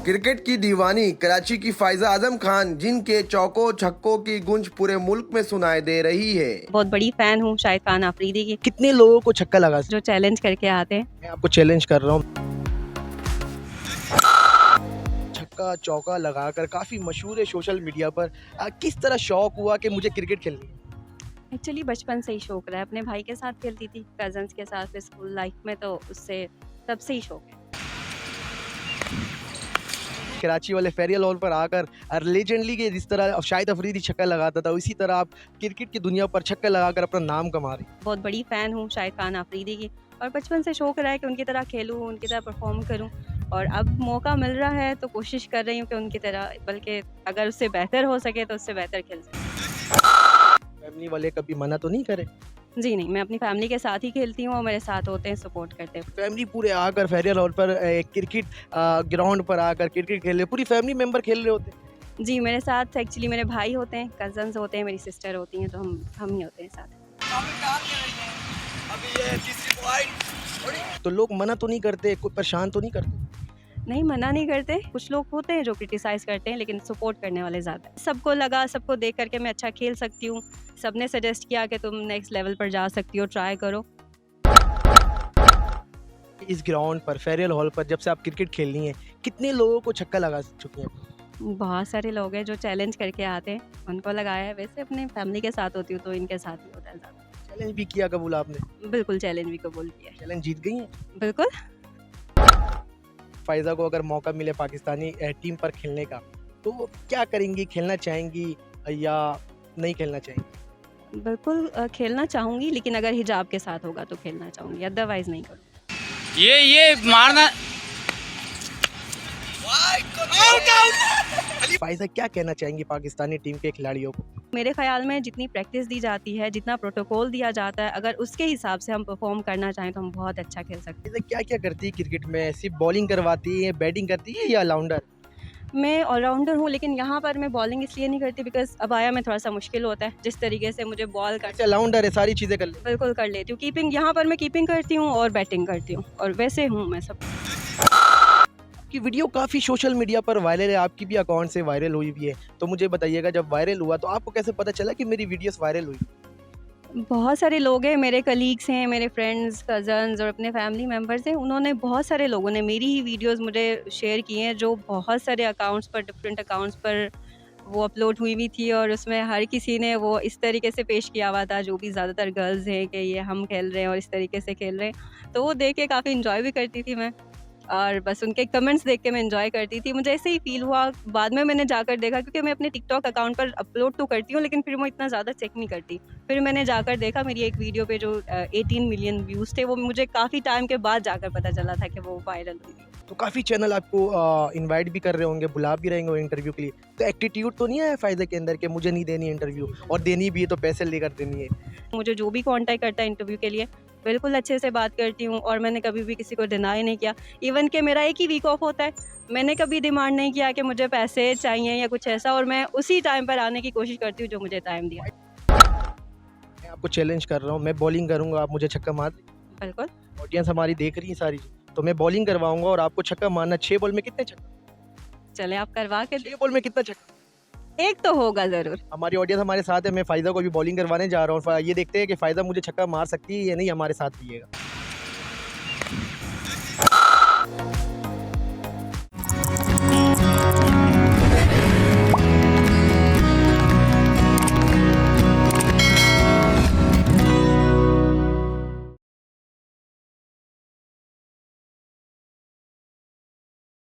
Cricket की दीवानी कराची की Pfizer Azam Khan, जिनके चौकों छक्कों की गूंज पूरे मुल्क में सुनाई दे रही है। बहुत बड़ी फैन हूँ शाहिद खान आफरीदी की। कितने लोगों को छक्का लगा? जो चैलेंज करके आते हैं। मैं आपको चैलेंज कर रहा हूँ, छक्का चौका लगाकर काफ़ी मशहूर है सोशल मीडिया पर। किस तरह शौक हुआ कि मुझे क्रिकेट खेलनी है? एक्चुअली बचपन से ही शौक रहा है, अपने भाई के साथ खेलती थी, कजन्स के साथ, फिर स्कूल लाइफ में, तो उससे तब से ही शौक है। कराची वाले फेरियल हॉल पर आकर लेजेंडली के जिस तरह शाहिद अफरीदी छक्का लगाता था, उसी तरह आप क्रिकेट की दुनिया पर छक्का लगाकर अपना नाम कमा रही। बहुत बड़ी फ़ैन हूँ शाहिद खान आफरीदी की, और बचपन से शौक रहा है कि उनकी तरह खेलूँ, उनकी तरह परफॉर्म करूँ, और अब मौका मिल रहा है तो कोशिश कर रही हूँ कि उनकी तरह, बल्कि अगर उससे बेहतर हो सके तो उससे बेहतर खेल सकूँ। फैमिली वाले कभी मना तो नहीं करे? जी नहीं, मैं अपनी फैमिली के साथ ही खेलती हूँ और मेरे साथ होते हैं, सपोर्ट करते हैं। फैमिली पूरे आकर फेरियल हॉल पर क्रिकेट ग्राउंड पर आकर क्रिकेट खेल रहे, पूरी फैमिली मेंबर खेल रहे होते हैं। जी, मेरे साथ एक्चुअली मेरे भाई होते हैं, कज़न्स होते हैं, मेरी सिस्टर होती हैं, तो हम ही होते हैं साथ। तो लोग मना तो नहीं करते, कोई परेशान तो नहीं करते? नहीं, मना नहीं करते, कुछ लोग होते हैं जो क्रिटिसाइज़ करते हैं, लेकिन सपोर्ट करने वाले ज़्यादा हैं। सबको लगा, सबको देख कर के मैं अच्छा खेल सकती हूँ, सबने सजेस्ट किया कि तुम नेक्स्ट लेवल पर जा सकती हो, ट्राई करो। इस ग्राउंड पर फेरियल हॉल पर जब से आप क्रिकेट खेलनी है, कितने लोगों को छक्का लगा चुके हैं? बहुत सारे लोग हैं जो चैलेंज करके आते हैं, उनको लगाया है। वैसे अपनी फैमिली के साथ होती हूँ तो इनके साथ ही होता है ज़्यादा। चैलेंज भी किया कबूल आपने? बिल्कुल, चैलेंज भी कबूल किया है। चैलेंज जीत गई हैं? बिल्कुल। फाइजा को अगर मौका मिले पाकिस्तानी टीम पर खेलने का, तो क्या करेंगी? खेलना चाहेंगी या नहीं खेलना चाहेंगी? बिल्कुल खेलना चाहूँगी, लेकिन अगर हिजाब के साथ होगा तो खेलना चाहूँगी, अदरवाइज़ नहीं करूँगी। ये मारना। फाइजा क्या कहना चाहेंगी पाकिस्तानी टीम के खिलाड़ियों को? मेरे ख्याल में जितनी प्रैक्टिस दी जाती है, जितना प्रोटोकॉल दिया जाता है, अगर उसके हिसाब से हम परफॉर्म करना चाहें तो हम बहुत अच्छा खेल सकते फाइजा क्या क्या करती है क्रिकेट में? सिर्फ बॉलिंग करवाती है, बैटिंग करती है या ऑलराउंडर? हैं। मैं ऑलराउंडर हूँ, लेकिन यहाँ पर मैं बॉलिंग इसलिए नहीं करती बिकॉज अबाया में थोड़ा सा मुश्किल होता है, जिस तरीके से मुझे बॉल कर अच्छा, ऑलराउंडर है, सारी चीज़ें कर ले। बिल्कुल कर लेती हूँ। कीपिंग यहाँ पर मैं कीपिंग करती हूँ और बैटिंग करती हूँ, और वैसे हूँ मैं सब। की वीडियो काफ़ी सोशल मीडिया पर वायरल है, आपकी भी अकाउंट से वायरल हुई भी है, तो मुझे बताइएगा जब वायरल हुआ तो आपको कैसे पता चला कि मेरी वीडियोस वायरल हुई? बहुत सारे लोग हैं, मेरे कलीग्स हैं, मेरे फ्रेंड्स, कज़न्स और अपने फैमिली मेम्बर्स हैं, उन्होंने, बहुत सारे लोगों ने मेरी ही वीडियोस मुझे शेयर की हैं, जो बहुत सारे अकाउंट्स पर, डिफरेंट अकाउंट्स पर वो अपलोड हुई हुई थी, और उसमें हर किसी ने वो इस तरीके से पेश किया हुआ था, जो भी ज़्यादातर गर्ल्स हैं, कि ये हम खेल रहे हैं और इस तरीके से खेल रहे हैं। तो वो देख के काफ़ी इन्जॉय भी करती थी मैं, और बस उनके कमेंट्स देख के मैं एंजॉय करती थी। मुझे ऐसे ही फ़ील हुआ, बाद में मैंने जाकर देखा, क्योंकि मैं अपने टिकटॉक अकाउंट पर अपलोड तो करती हूँ, लेकिन फिर वो इतना ज़्यादा चेक नहीं करती। फिर मैंने जाकर देखा, मेरी एक वीडियो पे जो 18 मिलियन व्यूज़ थे, वो मुझे काफ़ी टाइम के बाद जाकर पता चला था कि वो वायरल हुई थी। तो काफ़ी चैनल आपको इनवाइट भी कर रहे होंगे, बुला भी रहेंगे इंटरव्यू के लिए, तो एटीट्यूड तो नहीं है फायदे के अंदर कि मुझे नहीं देनी इंटरव्यू, और देनी भी है तो पैसे लेकर देनी है? मुझे जो भी कॉन्टैक्ट करता है इंटरव्यू के लिए, बिल्कुल अच्छे से बात करती हूँ, और मैंने कभी भी किसी को डिनाई नहीं किया। इवन कि मेरा एक ही वीक ऑफ होता है, मैंने कभी डिमांड नहीं किया कि मुझे पैसे चाहिए या कुछ ऐसा, और मैं उसी टाइम पर आने की कोशिश करती हूँ जो मुझे टाइम दिया। मैं आपको चैलेंज कर रहा हूँ, मैं बॉलिंग करूँगा, आप मुझे छक्का मार दें? बिल्कुल। ऑडियंस हमारी देख रही है सारी, तो मैं बॉलिंग करवाऊंगा और आपको छक्का मारना। 6 बॉल में कितने छक्का? चले, आप करवा के 6 बॉल में कितना छक्का? एक तो होगा ज़रूर। हमारी ऑडियंस हमारे साथ है, मैं फायदा को भी बॉलिंग करवाने जा रहा हूँ। ये देखते हैं कि फायदा मुझे छक्का मार सकती है या नहीं, हमारे साथ रहिएगा।